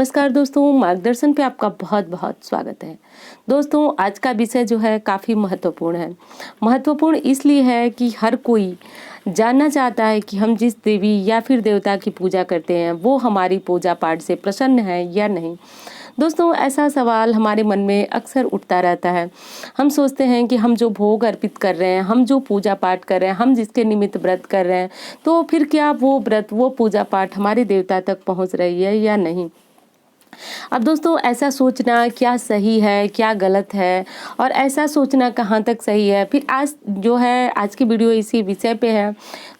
नमस्कार दोस्तों, मार्गदर्शन पे आपका बहुत बहुत स्वागत है। दोस्तों, आज का विषय जो है काफ़ी महत्वपूर्ण है। महत्वपूर्ण इसलिए है कि हर कोई जानना चाहता है कि हम जिस देवी या फिर देवता की पूजा करते हैं वो हमारी पूजा पाठ से प्रसन्न है या नहीं। दोस्तों, ऐसा सवाल हमारे मन में अक्सर उठता रहता है। हम सोचते हैं कि हम जो भोग अर्पित कर रहे हैं, हम जो पूजा पाठ कर रहे हैं, हम जिसके निमित्त व्रत कर रहे हैं, तो फिर क्या वो व्रत, वो पूजा पाठ हमारे देवता तक पहुंच रही है या नहीं। अब दोस्तों, ऐसा सोचना क्या सही है, क्या गलत है, और ऐसा सोचना कहाँ तक सही है, फिर आज जो है आज की वीडियो इसी विषय पे है।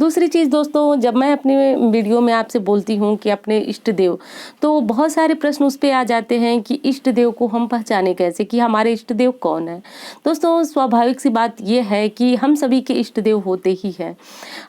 दूसरी चीज़ दोस्तों, जब मैं अपने वीडियो में आपसे बोलती हूँ कि अपने इष्ट देव, तो बहुत सारे प्रश्न उस पे आ जाते हैं कि इष्ट देव को हम पहचाने कैसे, कि हमारे इष्ट देव कौन है। दोस्तों, स्वाभाविक सी बात ये है कि हम सभी के इष्ट देव होते ही हैं।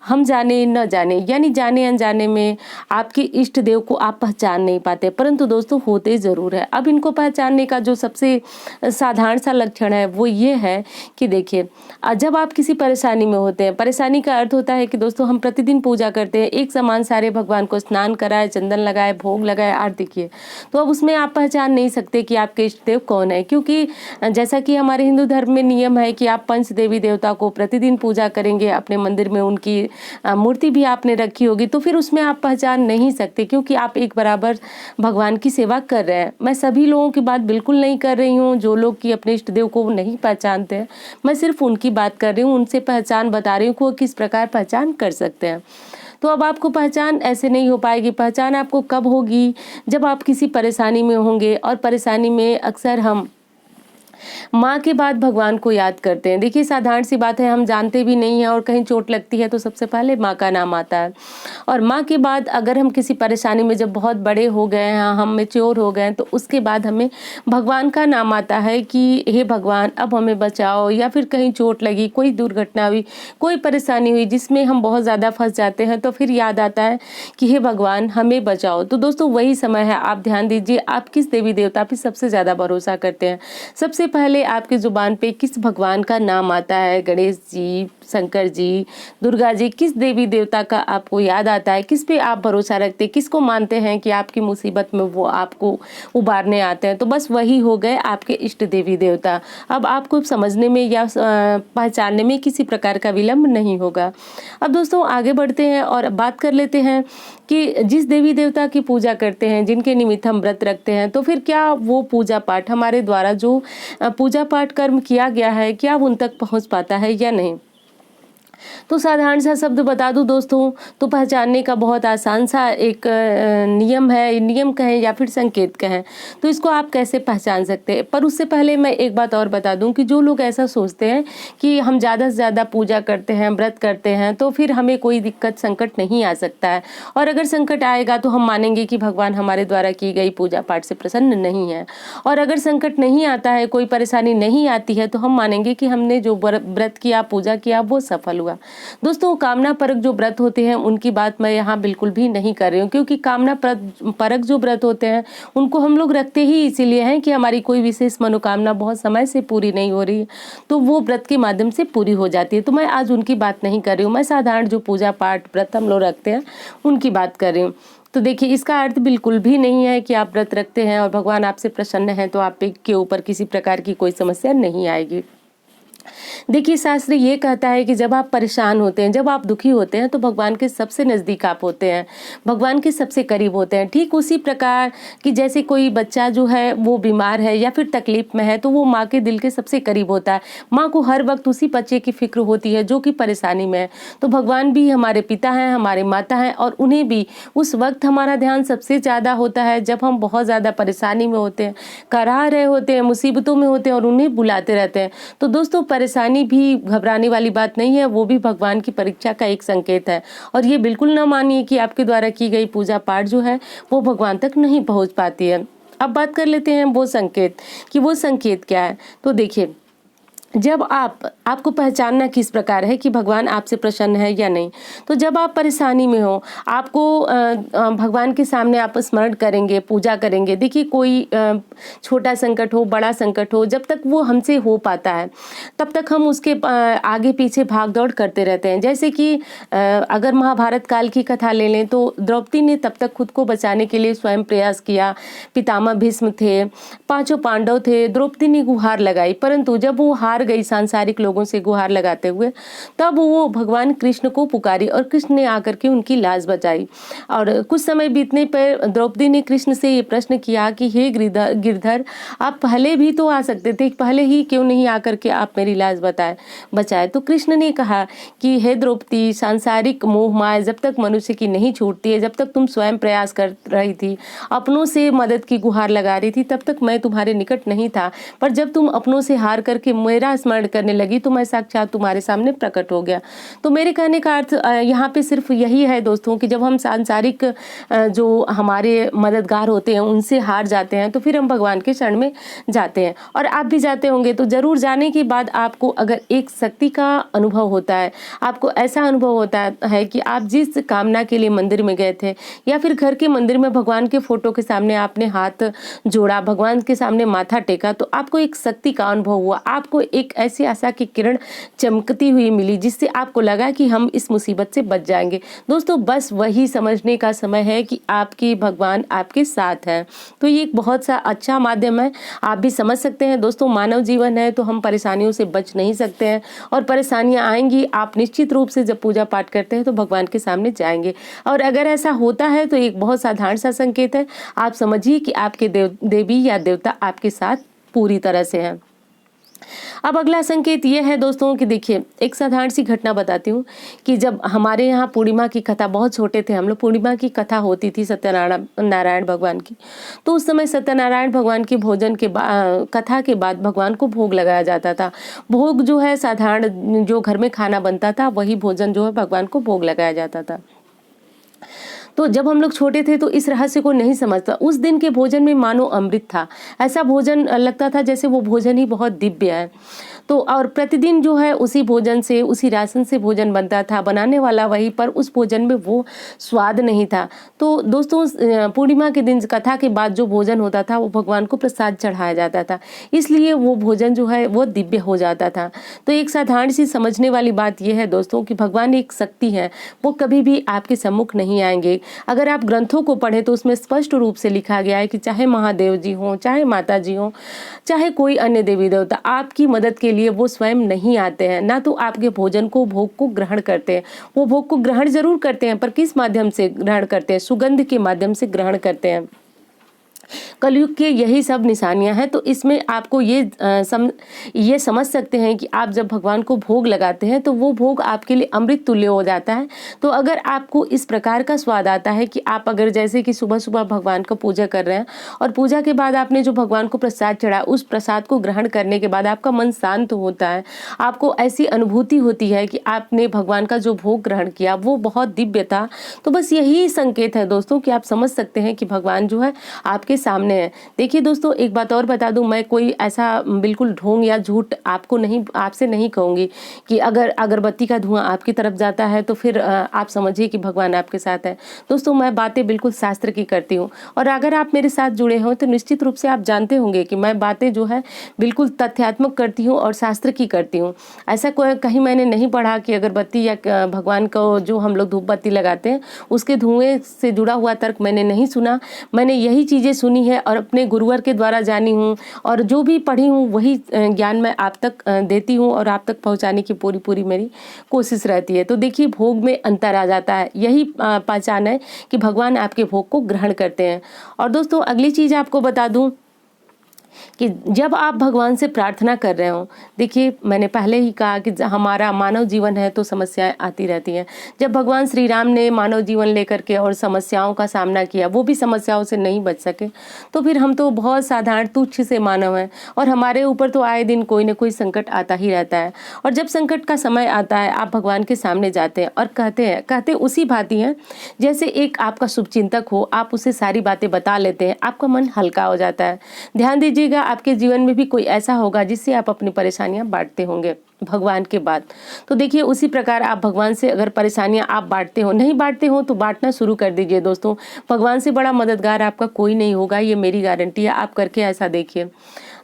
हम जाने न जाने, यानी जाने अनजाने में आपके इष्ट देव को आप पहचान नहीं पाते, परंतु दोस्तों होते ज़रूर है। अब इनको पहचानने का जो सबसे साधारण सा लक्षण है वो ये है कि देखिए, जब आप किसी परेशानी में होते हैं, परेशानी का अर्थ होता है कि दोस्तों हम प्रतिदिन पूजा करते हैं, एक समान सारे भगवान को स्नान कराए, चंदन लगाए, भोग लगाए, आरती किए, तो अब उसमें आप पहचान नहीं सकते कि आपके इष्ट देव कौन है, क्योंकि जैसा कि हमारे हिंदू धर्म में नियम है कि आप पंच देवी देवता को प्रतिदिन पूजा करेंगे, अपने मंदिर में उनकी मूर्ति भी आपने रखी होगी, तो फिर उसमें आप पहचान नहीं सकते, क्योंकि आप एक बराबर भगवान की सेवा कर रहे हैं। मैं सभी लोगों की बात बिल्कुल नहीं कर रही हूँ जो लोग कि अपने इष्ट देव को नहीं पहचानते हैं, मैं सिर्फ उनकी बात कर रही हूँ, उनसे पहचान बता रही हूँ कि वो किस प्रकार पहचान कर सकते हैं। तो अब आपको पहचान ऐसे नहीं हो पाएगी। पहचान आपको कब होगी? जब आप किसी परेशानी में होंगे, और परेशानी में अक्सर हम माँ के बाद भगवान को याद करते हैं। देखिए, साधारण सी बात है, हम जानते भी नहीं हैं और कहीं चोट लगती है तो सबसे पहले माँ का नाम आता है, और माँ के बाद अगर हम किसी परेशानी में जब बहुत बड़े हो गए हैं, हम मैच्योर हो गए हैं, तो उसके बाद हमें भगवान का नाम आता है कि हे भगवान अब हमें बचाओ, या फिर कहीं चोट लगी, कोई दुर्घटना हुई, कोई परेशानी हुई जिसमें हम बहुत ज़्यादा फंस जाते हैं, तो फिर याद आता है कि हे भगवान हमें बचाओ। तो दोस्तों वही समय है। आप ध्यान दीजिए, आप किस देवी देवता पे सबसे ज़्यादा भरोसा करते हैं। सबसे पहले आपकी जुबान पे किस भगवान का नाम आता है? गणेश जी, शंकर जी, दुर्गा जी, किस देवी देवता का आपको याद आता है? किस पे आप भरोसा रखते हैं? किसको मानते हैं कि आपकी मुसीबत में वो आपको उबारने आते हैं? तो बस वही हो गए आपके इष्ट देवी देवता। अब आपको समझने में या पहचानने में किसी प्रकार का विलंब नहीं होगा। अब दोस्तों आगे बढ़ते हैं और बात कर लेते हैं कि जिस देवी देवता की पूजा करते हैं, जिनके निमित्त हम व्रत रखते हैं, तो फिर क्या वो पूजा पाठ हमारे द्वारा जो पूजा पाठ कर्म किया गया है, क्या वो उन तक पहुंच पाता है या नहीं। तो साधारण सा शब्द बता दूं दोस्तों, तो पहचानने का बहुत आसान सा एक नियम है, नियम कहें या फिर संकेत कहें, तो इसको आप कैसे पहचान सकते हैं। पर उससे पहले मैं एक बात और बता दूं कि जो लोग ऐसा सोचते हैं कि हम ज़्यादा से ज़्यादा पूजा करते हैं, व्रत करते हैं, तो फिर हमें कोई दिक्कत संकट नहीं आ सकता है, और अगर संकट आएगा तो हम मानेंगे कि भगवान हमारे द्वारा की गई पूजा पाठ से प्रसन्न नहीं है, और अगर संकट नहीं आता है, कोई परेशानी नहीं आती है, तो हम मानेंगे कि हमने जो व्रत किया, पूजा किया, वो सफल हुआ। दोस्तों, कामना परक जो व्रत होते हैं उनकी बात मैं यहाँ बिल्कुल भी नहीं कर रही हूँ, क्योंकि कामना परक जो व्रत होते हैं उनको हम लोग रखते ही इसीलिए हैं कि हमारी कोई विशेष मनोकामना बहुत समय से पूरी नहीं हो रही है, तो वो व्रत के माध्यम से पूरी हो जाती है। तो मैं आज उनकी बात नहीं कर रही हूँ, मैं साधारण जो पूजा पाठ व्रत हम लोग रखते हैं उनकी बात कर रही हूँ। तो देखिए, इसका अर्थ बिल्कुल भी नहीं है कि आप व्रत रखते हैं और भगवान आपसे प्रसन्न है तो आप के ऊपर किसी प्रकार की कोई समस्या नहीं आएगी। देखिए, शास्त्र ये कहता है कि जब आप परेशान होते हैं, जब आप दुखी होते हैं, तो भगवान के सबसे नज़दीक आप होते हैं, भगवान के सबसे करीब होते हैं। ठीक उसी प्रकार कि जैसे कोई बच्चा जो है वो बीमार है या फिर तकलीफ में है, तो वो माँ के दिल के सबसे करीब होता है। माँ को हर वक्त उसी बच्चे की फिक्र होती है जो कि परेशानी में है। तो भगवान भी हमारे पिता हैं, हमारे माता हैं, और उन्हें भी उस वक्त हमारा ध्यान सबसे ज़्यादा होता है जब हम बहुत ज़्यादा परेशानी में होते हैं, करा रहे होते हैं, मुसीबतों में होते हैं, और उन्हें बुलाते रहते हैं। तो दोस्तों, परेशानी भी घबराने वाली बात नहीं है, वो भी भगवान की परीक्षा का एक संकेत है, और ये बिल्कुल ना मानिए कि आपके द्वारा की गई पूजा पाठ जो है वो भगवान तक नहीं पहुंच पाती है। अब बात कर लेते हैं वो संकेत, कि वो संकेत क्या है। तो देखिए, जब आपको पहचानना किस प्रकार है कि भगवान आपसे प्रसन्न है या नहीं। तो जब आप परेशानी में हो, आपको भगवान के सामने आप स्मरण करेंगे, पूजा करेंगे। देखिए कोई छोटा संकट हो, बड़ा संकट हो, जब तक वो हमसे हो पाता है तब तक हम उसके आगे पीछे भाग दौड़ करते रहते हैं। जैसे कि अगर महाभारत काल की कथा ले लें तो द्रौपदी ने तब तक खुद को बचाने के लिए स्वयं प्रयास किया। पितामह भीष्म थे, पांचों पांडव थे, द्रौपदी ने गुहार लगाई, परंतु जब वो हार गई सांसारिक लोगों से गुहार लगाते हुए, तब वो भगवान कृष्ण को पुकारी और कृष्ण ने आकर के उनकी लाज बचाई। और कुछ समय बीतने पर द्रौपदी ने कृष्ण से ये प्रश्न किया कि हे गिरधर, आप पहले भी तो आ सकते थे, पहले ही क्यों नहीं आकर के आप मेरी लाज बचाए। तो कृष्ण ने कहा कि हे द्रौपदी, सांसारिक मोह माया जब तक मनुष्य की नहीं छूटती है, जब तक तुम स्वयं प्रयास कर रही थी, अपनों से मदद की गुहार लगा रही थी, तब तक मैं तुम्हारे निकट नहीं था। पर जब तुम अपनों से हार करके मेरा स्मरण करने लगी तो मैं साक्षात तुम्हारे सामने प्रकट हो गया। तो मेरे कहने का अर्थ यहाँ पे सिर्फ यही है दोस्तों कि जब हम सांसारिक जो हमारे मददगार होते हैं उनसे हार जाते हैं तो फिर हम भगवान के शरण में जाते हैं। और आप भी जाते होंगे, तो जरूर जाने के बाद आपको अगर एक शक्ति का अनुभव होता है, आपको ऐसा अनुभव होता है कि आप जिस कामना के लिए मंदिर में गए थे या फिर घर के मंदिर में भगवान के फोटो के सामने आपने हाथ जोड़ा, भगवान के सामने माथा टेका, तो आपको एक शक्ति का अनुभव हुआ। आपको एक ऐसी आशा की किरण चमकती हुई मिली जिससे आपको लगा कि हम इस मुसीबत से बच जाएंगे। दोस्तों बस वही समझने का समय है कि आपके भगवान आपके साथ हैं। तो ये एक बहुत सा अच्छा माध्यम है, आप भी समझ सकते हैं। दोस्तों मानव जीवन है तो हम परेशानियों से बच नहीं सकते हैं और परेशानियां आएंगी। आप निश्चित रूप से जब पूजा पाठ करते हैं तो भगवान के सामने जाएंगे, और अगर ऐसा होता है तो एक बहुत साधारण सा संकेत है। आप समझिए कि आपके देवी या देवता आपके साथ पूरी तरह से हैं। अब अगला संकेत ये है दोस्तों कि देखिए एक साधारण सी घटना बताती हूँ कि जब हमारे यहाँ पूर्णिमा की कथा, बहुत छोटे थे हम लोग, पूर्णिमा की कथा होती थी सत्यनारायण भगवान की। तो उस समय सत्यनारायण भगवान के भोजन के कथा के बाद भगवान को भोग लगाया जाता था। भोग जो है साधारण जो घर में खाना बनता था वही भोजन जो है भगवान को भोग लगाया जाता था। तो जब हम लोग छोटे थे तो इस रहस्य को नहीं समझता। उस दिन के भोजन में मानो अमृत था, ऐसा भोजन लगता था जैसे वो भोजन ही बहुत दिव्य है। तो और प्रतिदिन जो है उसी भोजन से, उसी राशन से भोजन बनता था, बनाने वाला वही, पर उस भोजन में वो स्वाद नहीं था। तो दोस्तों पूर्णिमा के दिन कथा के बाद जो भोजन होता था वो भगवान को प्रसाद चढ़ाया जाता था, इसलिए वो भोजन जो है वो दिव्य हो जाता था। तो एक साधारण सी समझने वाली बात यह है दोस्तों कि भगवान एक शक्ति है, वो कभी भी आपके सम्मुख नहीं आएंगे। अगर आप ग्रंथों को पढ़ें तो उसमें स्पष्ट रूप से लिखा गया है कि चाहे महादेव जी हों, चाहे माता जी हों, चाहे कोई अन्य देवी देवता, आपकी मदद के लिए वो स्वयं नहीं आते हैं। ना तो आपके भोजन को, भोग को ग्रहण करते हैं, वो भोग को ग्रहण जरूर करते हैं पर किस माध्यम से ग्रहण करते हैं? सुगंध के माध्यम से ग्रहण करते हैं। कलयुग के यही सब निशानियां हैं। तो इसमें आपको ये समझ सकते हैं कि आप जब भगवान को भोग लगाते हैं तो वो भोग आपके लिए अमृत तुल्य हो जाता है। तो अगर आपको इस प्रकार का स्वाद आता है कि आप अगर जैसे कि सुबह सुबह भगवान का पूजा कर रहे हैं और पूजा के बाद आपने जो भगवान को प्रसाद चढ़ा, उस प्रसाद को ग्रहण करने के बाद आपका मन शांत होता है, आपको ऐसी अनुभूति होती है कि आपने भगवान का जो भोग ग्रहण किया वो बहुत दिव्य था। तो बस यही संकेत है दोस्तों कि आप समझ सकते हैं कि भगवान जो है आपके सामने है। देखिए दोस्तों एक बात और बता दूं, मैं कोई ऐसा बिल्कुल ढोंग या झूठ आपसे नहीं कहूंगी कि अगर अगरबत्ती का धुआं आपकी तरफ जाता है तो फिर आप समझिए कि भगवान आपके साथ है। दोस्तों मैं बातें बिल्कुल शास्त्र की करती हूँ, और अगर आप मेरे साथ जुड़े हो तो निश्चित रूप से आप जानते होंगे कि मैं बातें जो है बिल्कुल तथ्यात्मक करती हूँ और शास्त्र की करती हूँ। ऐसा कहीं मैंने नहीं पढ़ा कि अगरबत्ती या भगवान को जो हम लोग धूप बत्ती लगाते हैं उसके धुएं से जुड़ा हुआ तर्क मैंने नहीं सुना। मैंने यही चीजें सुनी है और अपने गुरुवर के द्वारा जानी हूँ, और जो भी पढ़ी हूँ वही ज्ञान मैं आप तक देती हूँ और आप तक पहुँचाने की पूरी मेरी कोशिश रहती है। तो देखिए भोग में अंतर आ जाता है, यही पहचान है कि भगवान आपके भोग को ग्रहण करते हैं। और दोस्तों अगली चीज आपको बता दूं कि जब आप भगवान से प्रार्थना कर रहे हो, देखिए मैंने पहले ही कहा कि हमारा मानव जीवन है तो समस्याएं आती रहती हैं। जब भगवान श्री राम ने मानव जीवन लेकर के और समस्याओं का सामना किया, वो भी समस्याओं से नहीं बच सके, तो फिर हम तो बहुत साधारण तुच्छ से मानव हैं और हमारे ऊपर तो आए दिन कोई न कोई संकट आता ही रहता है। और जब संकट का समय आता है आप भगवान के सामने जाते हैं और कहते उसी भांति हैं जैसे एक आपका शुभचिंतक हो, आप उसे सारी बातें बता लेते हैं, आपका मन हल्का हो जाता है। ध्यान दीजिए देखिएगा आपके जीवन में भी कोई ऐसा होगा जिससे आप अपनी परेशानियां बांटते होंगे भगवान के बाद। तो देखिए उसी प्रकार आप भगवान से अगर परेशानियां आप बांटते हो, नहीं बांटते हो तो बांटना शुरू कर दीजिए दोस्तों। भगवान से बड़ा मददगार आपका कोई नहीं होगा, ये मेरी गारंटी है। आप करके ऐसा देखिए।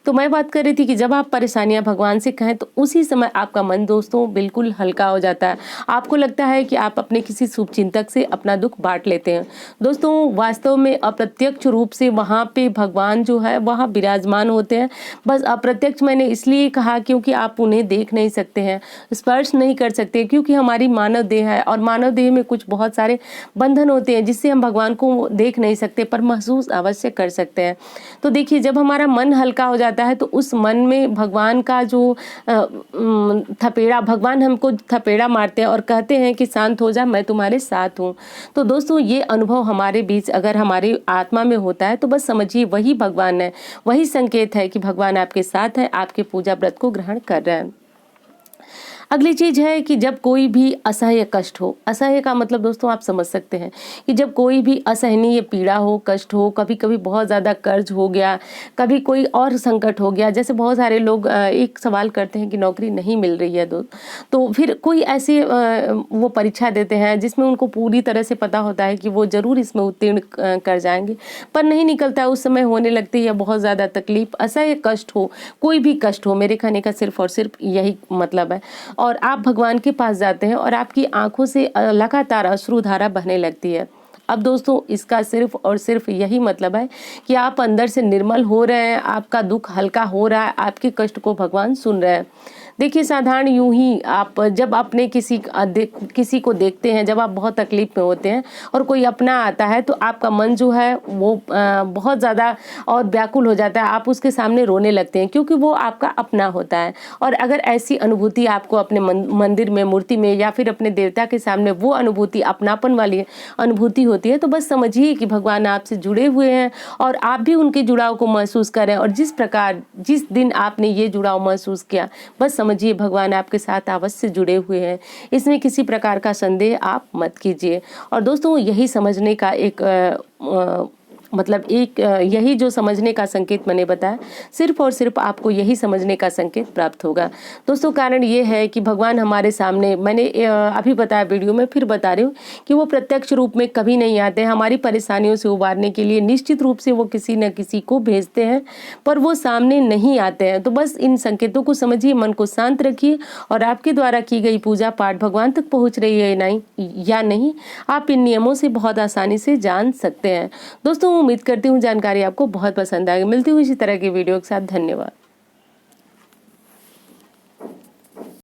तो मैं बात कर रही थी कि जब आप परेशानियां भगवान से कहें तो उसी समय आपका मन दोस्तों बिल्कुल हल्का हो जाता है। आपको लगता है कि आप अपने किसी शुभचिंतक से अपना दुख बांट लेते हैं। दोस्तों वास्तव में अप्रत्यक्ष रूप से वहाँ पे भगवान जो है वहाँ विराजमान होते हैं। बस अप्रत्यक्ष मैंने इसलिए कहा क्योंकि आप उन्हें देख नहीं सकते हैं, स्पर्श नहीं कर सकते, क्योंकि हमारी मानव देह है और मानव देह में कुछ बहुत सारे बंधन होते हैं जिससे हम भगवान को देख नहीं सकते पर महसूस अवश्य कर सकते हैं। तो देखिए जब हमारा मन हल्का हो जाता है तो उस मन में भगवान का जो थपेड़ा, भगवान हमको थपेड़ा मारते हैं और कहते हैं कि शांत हो जा, मैं तुम्हारे साथ हूँ। तो दोस्तों ये अनुभव हमारे बीच अगर हमारी आत्मा में होता है तो बस समझिए वही भगवान है, वही संकेत है कि भगवान आपके साथ है, आपके पूजा व्रत को ग्रहण कर रहे हैं। अगली चीज है कि जब कोई भी असह्य कष्ट हो, असह्य का मतलब दोस्तों आप समझ सकते हैं कि जब कोई भी असहनीय पीड़ा हो, कष्ट हो, कभी कभी बहुत ज़्यादा कर्ज हो गया, कभी कोई और संकट हो गया। जैसे बहुत सारे लोग एक सवाल करते हैं कि नौकरी नहीं मिल रही है तो फिर कोई ऐसे वो परीक्षा देते हैं जिसमें उनको पूरी तरह से पता होता है कि वो ज़रूर इसमें उत्तीर्ण कर जाएंगे, पर नहीं निकलता। उस समय होने लगती है बहुत ज़्यादा तकलीफ, असह्य कष्ट हो, कोई भी कष्ट हो, मेरे कहने का सिर्फ और सिर्फ यही मतलब है। और आप भगवान के पास जाते हैं और आपकी आंखों से लगातार अश्रुधारा बहने लगती है। अब दोस्तों इसका सिर्फ और सिर्फ यही मतलब है कि आप अंदर से निर्मल हो रहे हैं, आपका दुख हल्का हो रहा है, आपके कष्ट को भगवान सुन रहे हैं। देखिए साधारण यूं ही आप जब अपने किसी को देखते हैं, जब आप बहुत तकलीफ में होते हैं और कोई अपना आता है तो आपका मन जो है वो बहुत ज़्यादा और व्याकुल हो जाता है, आप उसके सामने रोने लगते हैं क्योंकि वो आपका अपना होता है। और अगर ऐसी अनुभूति आपको अपने मंदिर में, मूर्ति में या फिर अपने देवता के सामने वो अनुभूति, अपनापन वाली अनुभूति होती है तो बस समझिए कि भगवान आपसे जुड़े हुए हैं और आप भी उनके जुड़ाव को महसूस करें। और जिस दिन आपने ये जुड़ाव महसूस किया, बस समझिए भगवान आपके साथ अवश्य जुड़े हुए हैं। इसमें किसी प्रकार का संदेह आप मत कीजिए। और दोस्तों यही समझने का यही जो समझने का संकेत मैंने बताया, सिर्फ और सिर्फ आपको यही समझने का संकेत प्राप्त होगा। दोस्तों कारण ये है कि भगवान हमारे सामने, मैंने अभी बताया वीडियो में, फिर बता रही हूँ कि वो प्रत्यक्ष रूप में कभी नहीं आते हैं। हमारी परेशानियों से उबारने के लिए निश्चित रूप से वो किसी न किसी को भेजते हैं, पर वो सामने नहीं आते हैं। तो बस इन संकेतों को समझिए, मन को शांत रखिए और आपके द्वारा की गई पूजा पाठ भगवान तक पहुँच रही है या नहीं, आप इन नियमों से बहुत आसानी से जान सकते हैं। दोस्तों उम्मीद करती हूँ जानकारी आपको बहुत पसंद आएगी। मिलती हूँ इसी तरह की वीडियो के साथ। धन्यवाद।